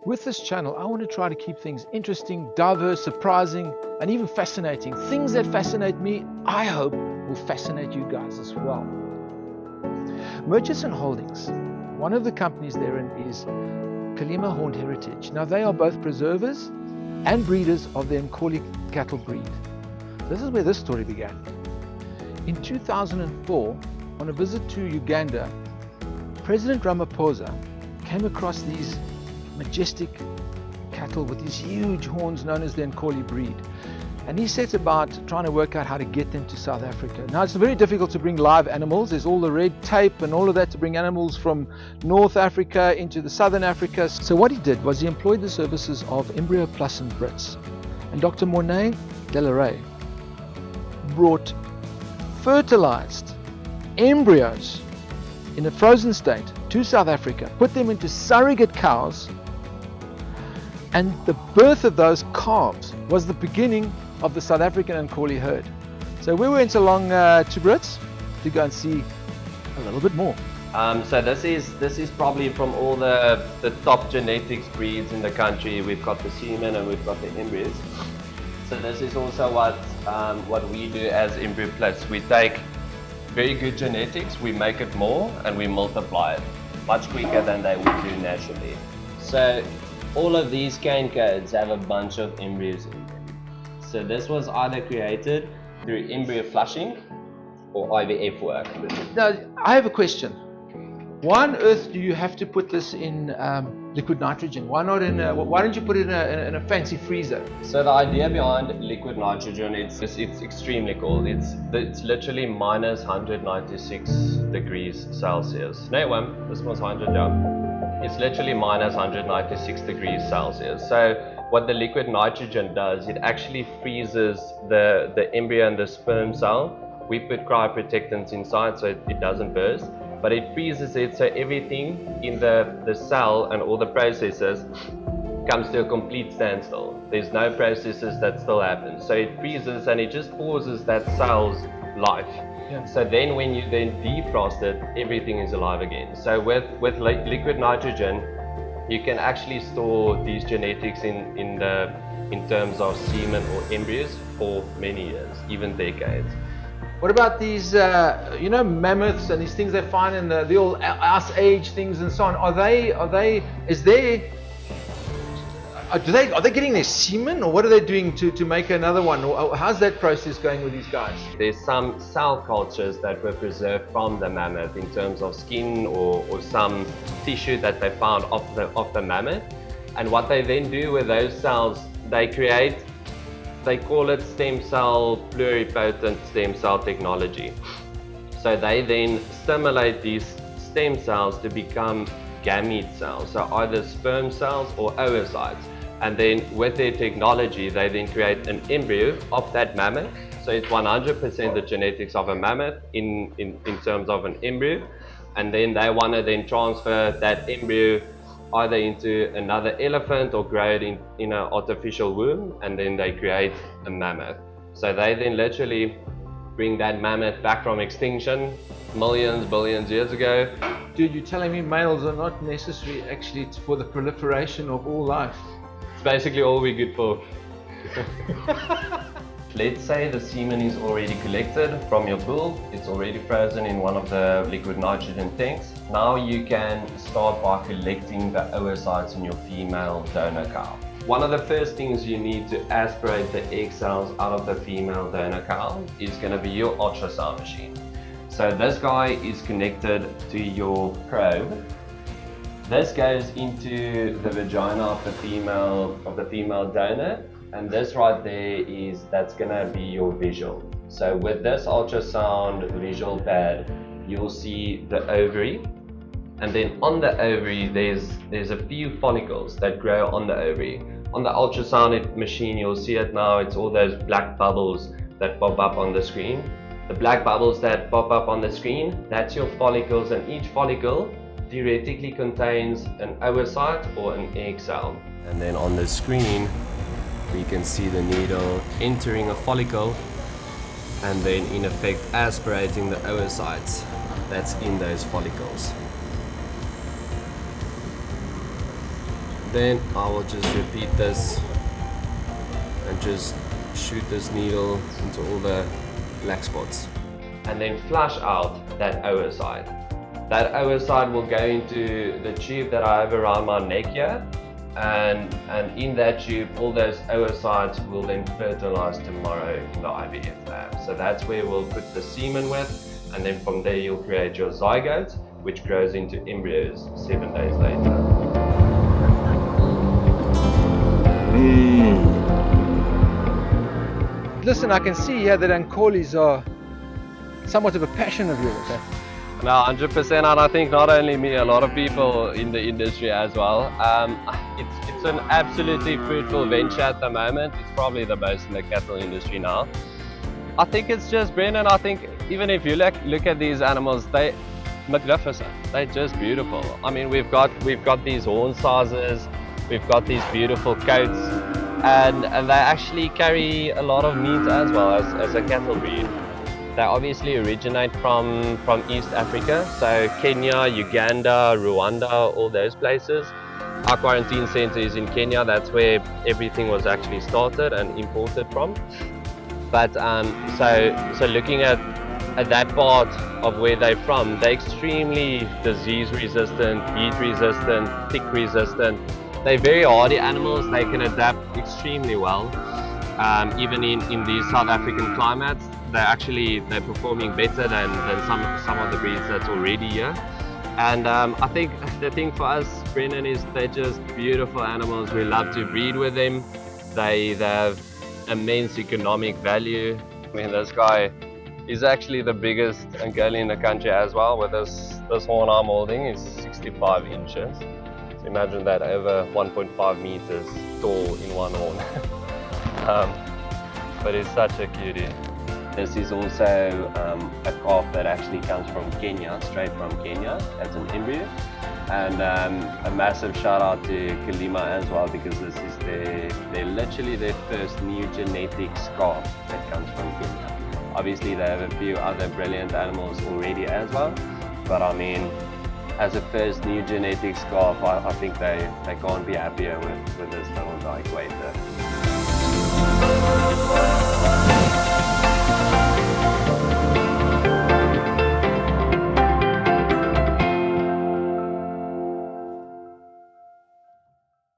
With this channel, I want to try to keep things interesting, diverse, surprising, and even fascinating. Things that fascinate me, I hope, will fascinate you guys as well. Murchison Holdings, one of the companies therein is Kalima Horned Heritage. Now, they are both preservers and breeders of the Ankole cattle breed. This is where this story began. In 2004, on a visit to Uganda, President Ramaphosa came across these Majestic cattle with these huge horns known as the Ankole breed. And he set about trying to work out how to get them to South Africa. Now, it's very difficult to bring live animals. There's all the red tape and all of that to bring animals from North Africa into the Southern Africa. So what he did was he employed the services of Embryo Plus and Brits. And Dr. Mornay Delaray brought fertilized embryos in a frozen state to South Africa, put them into surrogate cows, and the birth of those calves was the beginning of the South African Ankole herd. So we went along to Brits to go and see a little bit more. So this is probably from all the top genetics breeds in the country. We've got the semen and we've got the embryos. So this is also what we do as Embryo Plus. We take very good genetics, we make it more, and we multiply it much quicker than they would do naturally. So all of these cane codes have a bunch of embryos in them. So this was either created through embryo flushing or IVF work. Now, I have a question. Why on earth do you have to put this in liquid nitrogen? Why not why don't you put it in a fancy freezer? So the idea behind liquid nitrogen, it's extremely cold. It's literally minus 196 degrees Celsius. No, this was 100 down. It's literally minus 196 degrees Celsius. So what the liquid nitrogen does, it actually freezes the embryo and the sperm cell. We put cryoprotectants inside so it doesn't burst, but it freezes it so everything in the cell and all the processes comes to a complete standstill. There's no processes that still happen. So it freezes and it just pauses that cell's life. Yeah. So then when you then defrost it, everything is alive again. So with liquid nitrogen, you can actually store these genetics in terms of semen or embryos for many years, even decades. What about these, mammoths and these things they find in the old ice age things and so on? Are they getting their semen, or what are they doing to make another one? Or how's that process going with these guys? There's some cell cultures that were preserved from the mammoth in terms of skin or some tissue that they found of the mammoth. And what they then do with those cells, they call it stem cell, pluripotent stem cell technology. So they then stimulate these stem cells to become gamete cells, so either sperm cells or oocytes. And then with their technology, they then create an embryo of that mammoth. So it's 100% the genetics of a mammoth in terms of an embryo. And then they want to then transfer that embryo either into another elephant or grow it in an artificial womb, and then they create a mammoth. So they then literally bring that mammoth back from extinction millions, billions years ago. Dude, you're telling me males are not necessary actually for the proliferation of all life? It's basically all we're good for. Let's say the semen is already collected from your bull, it's already frozen in one of the liquid nitrogen tanks. Now you can start by collecting the oocytes in your female donor cow. One of the first things you need to aspirate the egg cells out of the female donor cow is going to be your ultrasound machine. So this guy is connected to your probe. This goes into the vagina of the female donor, and this right there that's gonna be your visual. So with this ultrasound visual pad, you'll see the ovary, and then on the ovary there's a few follicles that grow on the ovary. On the ultrasound machine, you'll see it now. It's all those black bubbles that pop up on the screen. The black bubbles that pop up on the screen, that's your follicles, and each follicle theoretically contains an oocyte or an egg cell. And then on the screen, we can see the needle entering a follicle and then in effect aspirating the oocytes that's in those follicles. Then I will just repeat this and just shoot this needle into all the black spots. And then flush out that oocyte. That oocyte will go into the tube that I have around my neck here, and in that tube all those oocytes will then fertilize tomorrow in the IVF lab. So that's where we'll put the semen with, and then from there you'll create your zygote, which grows into embryos 7 days later. Listen, I can see here that Ankoles are somewhat of a passion of yours. No, 100%, and I think not only me, a lot of people in the industry as well. It's an absolutely fruitful venture at the moment. It's probably the most in the cattle industry now. I think it's just, Brendan, I think even if you look at these animals, they're magnificent. They're just beautiful. I mean, we've got these horn sizes, we've got these beautiful coats, and they actually carry a lot of meat as well as a cattle breed. They obviously originate from East Africa, so Kenya, Uganda, Rwanda, all those places. Our quarantine center is in Kenya. That's where everything was actually started and imported from. But so looking at that part of where they're from, they're extremely disease resistant, heat resistant, tick resistant. They're very hardy animals. They can adapt extremely well. Even in these South African climates, they're performing better than some of the breeds that's already here. And I think the thing for us, Brendan, is they're just beautiful animals. We love to breed with them. They have immense economic value. I mean, this guy is actually the biggest Ankole in the country as well. With this horn I'm holding is 65 inches. So imagine that, over 1.5 meters tall in one horn. But it's such a cutie. This is also a calf that actually comes from Kenya, straight from Kenya, as an embryo. And a massive shout out to Kalima as well, because this is literally their first new genetics calf that comes from Kenya. Obviously they have a few other brilliant animals already as well, but I mean, as a first new genetics calf, I think they can't be happier with this little guy, Equator.